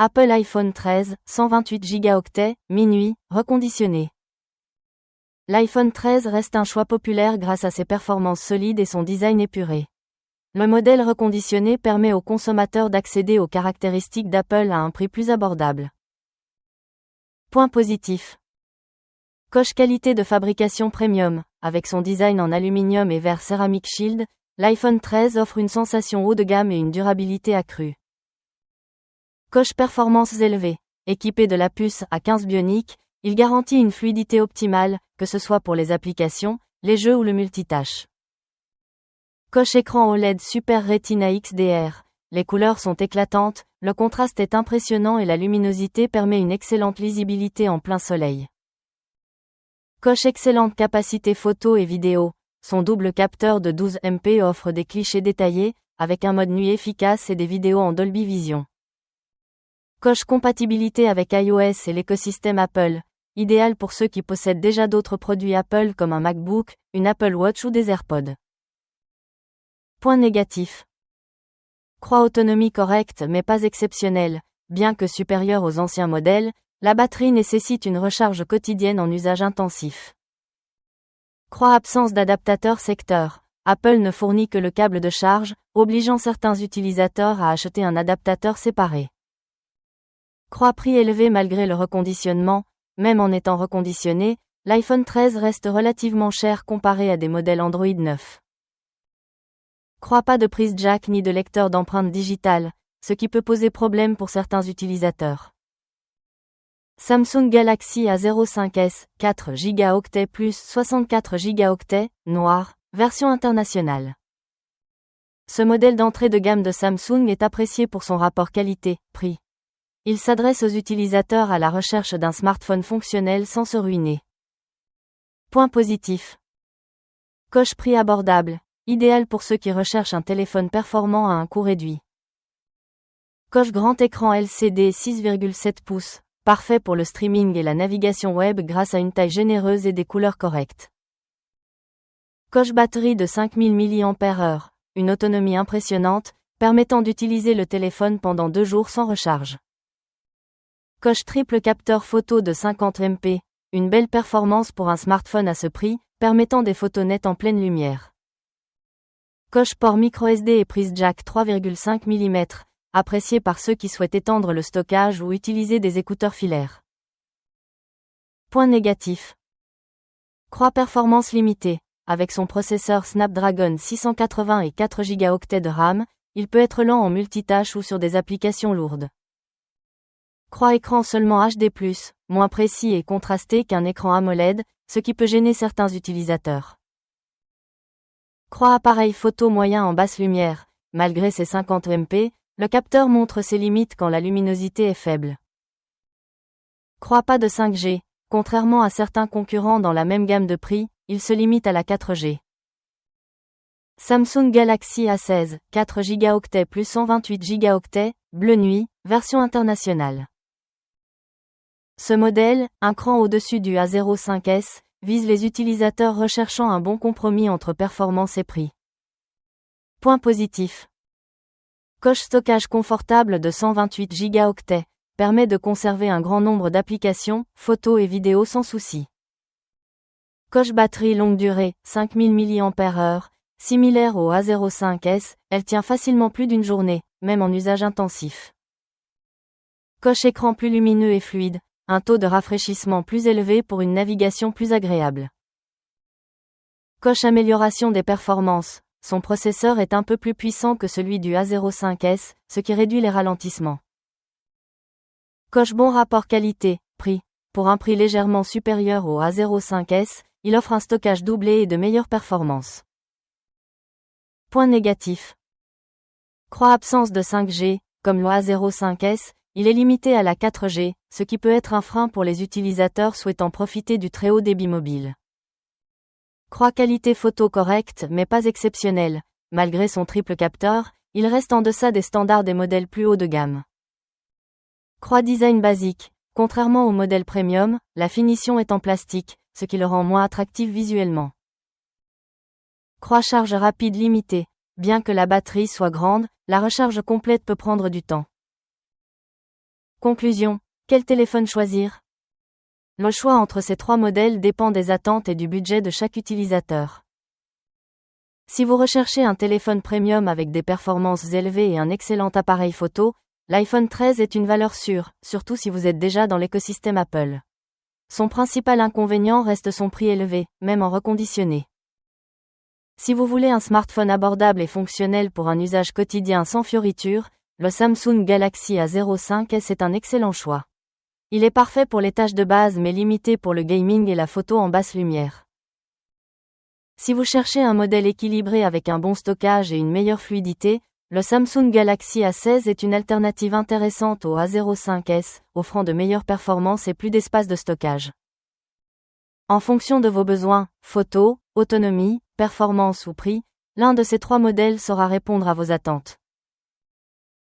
Apple iPhone 13, 128 Go, minuit, reconditionné. L'iPhone 13 reste un choix populaire grâce à ses performances solides et son design épuré. Le modèle reconditionné permet aux consommateurs d'accéder aux caractéristiques d'Apple à un prix plus abordable. Point positif. Coche qualité de fabrication premium. Avec son design en aluminium et verre Ceramic Shield, l'iPhone 13 offre une sensation haut de gamme et une durabilité accrue. Coche performances élevées. Équipé de la puce A15 Bionic, il garantit une fluidité optimale, que ce soit pour les applications, les jeux ou le multitâche. Coche écran OLED Super Retina XDR. Les couleurs sont éclatantes, le contraste est impressionnant et la luminosité permet une excellente lisibilité en plein soleil. Coche excellente capacité photo et vidéo. Son double capteur de 12 MP offre des clichés détaillés, avec un mode nuit efficace et des vidéos en Dolby Vision. Coche compatibilité avec iOS et l'écosystème Apple, idéal pour ceux qui possèdent déjà d'autres produits Apple comme un MacBook, une Apple Watch ou des AirPods. Point négatif. Croix autonomie correcte mais pas exceptionnelle, bien que supérieure aux anciens modèles, la batterie nécessite une recharge quotidienne en usage intensif. Croix absence d'adaptateur secteur. Apple ne fournit que le câble de charge, obligeant certains utilisateurs à acheter un adaptateur séparé. Croix prix élevé malgré le reconditionnement, même en étant reconditionné, l'iPhone 13 reste relativement cher comparé à des modèles Android 9. Croix pas de prise jack ni de lecteur d'empreintes digitales, ce qui peut poser problème pour certains utilisateurs. Samsung Galaxy A05s, 4 Go plus 64 Go, noir, version internationale. Ce modèle d'entrée de gamme de Samsung est apprécié pour son rapport qualité-prix. Il s'adresse aux utilisateurs à la recherche d'un smartphone fonctionnel sans se ruiner. Point positif. Coche prix abordable, idéal pour ceux qui recherchent un téléphone performant à un coût réduit. Coche grand écran LCD 6,7 pouces, parfait pour le streaming et la navigation web grâce à une taille généreuse et des couleurs correctes. Coche batterie de 5000 mAh, une autonomie impressionnante, permettant d'utiliser le téléphone pendant 2 jours sans recharge. Coche triple capteur photo de 50 MP, une belle performance pour un smartphone à ce prix, permettant des photos nettes en pleine lumière. Coche port microSD et prise jack 3,5 mm, apprécié par ceux qui souhaitent étendre le stockage ou utiliser des écouteurs filaires. Point négatif. Croix performance limitée. Avec son processeur Snapdragon 680 et 4 Go de RAM, il peut être lent en multitâche ou sur des applications lourdes. Croix écran seulement HD+, moins précis et contrasté qu'un écran AMOLED, ce qui peut gêner certains utilisateurs. Croix appareil photo moyen en basse lumière. Malgré ses 50 MP, le capteur montre ses limites quand la luminosité est faible. Croix pas de 5G. Contrairement à certains concurrents dans la même gamme de prix, il se limite à la 4G. Samsung Galaxy A16, 4 Go plus 128 Go, bleu nuit, version internationale. Ce modèle, un cran au-dessus du A05s, vise les utilisateurs recherchant un bon compromis entre performance et prix. Point positif. Coche stockage confortable de 128 Go, permet de conserver un grand nombre d'applications, photos et vidéos sans souci. Coche batterie longue durée, 5000 mAh, similaire au A05s, elle tient facilement plus d'une journée, même en usage intensif. Coche écran plus lumineux et fluide, un taux de rafraîchissement plus élevé pour une navigation plus agréable. Coche amélioration des performances, son processeur est un peu plus puissant que celui du A05s, ce qui réduit les ralentissements. Coche bon rapport qualité-prix, pour un prix légèrement supérieur au A05s, il offre un stockage doublé et de meilleures performances. Point négatif. Croix absence de 5G, comme le A05s, il est limité à la 4G, ce qui peut être un frein pour les utilisateurs souhaitant profiter du très haut débit mobile. Croix qualité photo correcte mais pas exceptionnelle, malgré son triple capteur, il reste en deçà des standards des modèles plus haut de gamme. Croix design basique, contrairement au modèle premium, la finition est en plastique, ce qui le rend moins attractif visuellement. Croix charge rapide limitée, bien que la batterie soit grande, la recharge complète peut prendre du temps. Conclusion. Quel téléphone choisir? Le choix entre ces trois modèles dépend des attentes et du budget de chaque utilisateur. Si vous recherchez un téléphone premium avec des performances élevées et un excellent appareil photo, l'iPhone 13 est une valeur sûre, surtout si vous êtes déjà dans l'écosystème Apple. Son principal inconvénient reste son prix élevé, même en reconditionné. Si vous voulez un smartphone abordable et fonctionnel pour un usage quotidien sans fioritures, le Samsung Galaxy A05s est un excellent choix. Il est parfait pour les tâches de base mais limité pour le gaming et la photo en basse lumière. Si vous cherchez un modèle équilibré avec un bon stockage et une meilleure fluidité, le Samsung Galaxy A16 est une alternative intéressante au A05s, offrant de meilleures performances et plus d'espace de stockage. En fonction de vos besoins, photo, autonomie, performance ou prix, l'un de ces trois modèles saura répondre à vos attentes.